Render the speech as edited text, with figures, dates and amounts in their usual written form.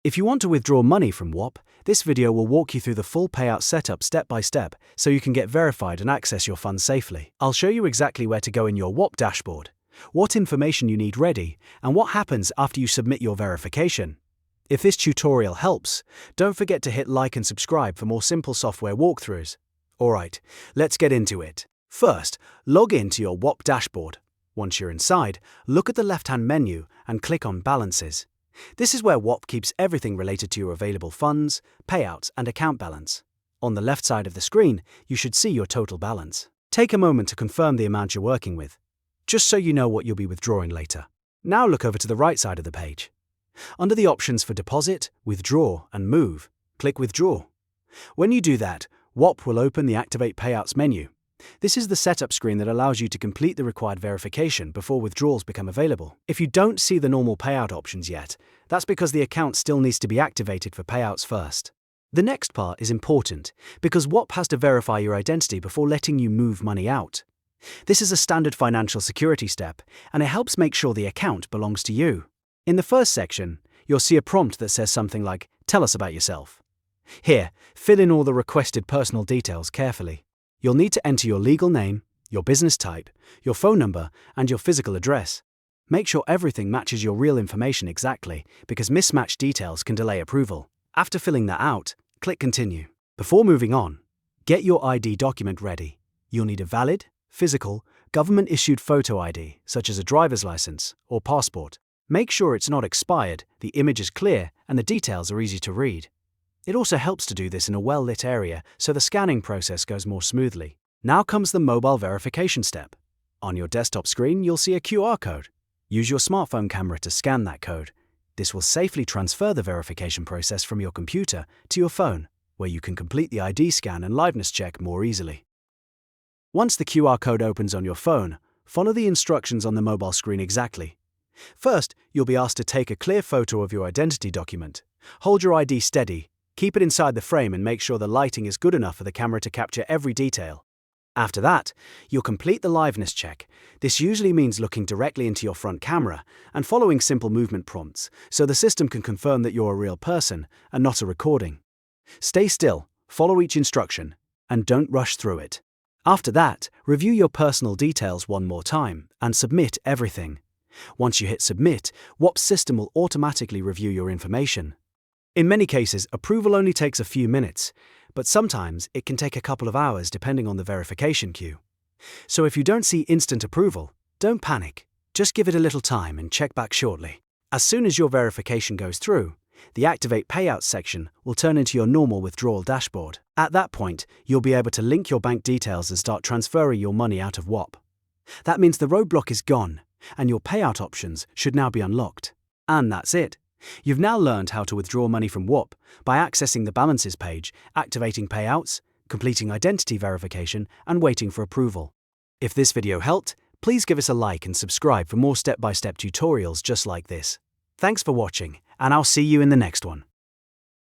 If you want to withdraw money from Whop, this video will walk you through the full payout setup step by step so you can get verified and access your funds safely. I'll show you exactly where to go in your Whop dashboard, what information you need ready, and what happens after you submit your verification. If this tutorial helps, don't forget to hit like and subscribe for more simple software walkthroughs. Alright, let's get into it. First, log in to your Whop dashboard. Once you're inside, look at the left-hand menu and click on Balances. This is where Whop keeps everything related to your available funds, payouts, and account balance. On the left side of the screen, you should see your total balance. Take a moment to confirm the amount you're working with, just so you know what you'll be withdrawing later. Now look over to the right side of the page. Under the options for Deposit, Withdraw, and Move, click Withdraw. When you do that, Whop will open the Activate Payouts menu. This is the setup screen that allows you to complete the required verification before withdrawals become available. If you don't see the normal payout options yet, that's because the account still needs to be activated for payouts first. The next part is important because Whop has to verify your identity before letting you move money out. This is a standard financial security step, and it helps make sure the account belongs to you. In the first section, you'll see a prompt that says something like, "Tell us about yourself." Here, fill in all the requested personal details carefully. You'll need to enter your legal name, your business type, your phone number, and your physical address. Make sure everything matches your real information exactly, because mismatched details can delay approval. After filling that out, click Continue. Before moving on, get your ID document ready. You'll need a valid, physical, government-issued photo ID, such as a driver's license or passport. Make sure it's not expired, the image is clear, and the details are easy to read. It also helps to do this in a well-lit area so the scanning process goes more smoothly. Now comes the mobile verification step. On your desktop screen, you'll see a QR code. Use your smartphone camera to scan that code. This will safely transfer the verification process from your computer to your phone, where you can complete the ID scan and liveness check more easily. Once the QR code opens on your phone, follow the instructions on the mobile screen exactly. First, you'll be asked to take a clear photo of your identity document. Hold your ID steady. Keep it inside the frame and make sure the lighting is good enough for the camera to capture every detail. After that, you'll complete the liveness check. This usually means looking directly into your front camera and following simple movement prompts, so the system can confirm that you're a real person and not a recording. Stay still, follow each instruction, and don't rush through it. After that, review your personal details one more time and submit everything. Once you hit Submit, Whop's system will automatically review your information. In many cases, approval only takes a few minutes, but sometimes it can take a couple of hours depending on the verification queue. So if you don't see instant approval, don't panic. Just give it a little time and check back shortly. As soon as your verification goes through, the Activate Payouts section will turn into your normal withdrawal dashboard. At that point, you'll be able to link your bank details and start transferring your money out of Whop. That means the roadblock is gone, and your payout options should now be unlocked. And that's it. You've now learned how to withdraw money from Whop by accessing the Balances page, activating payouts, completing identity verification, and waiting for approval. If this video helped, please give us a like and subscribe for more step-by-step tutorials just like this. Thanks for watching, and I'll see you in the next one.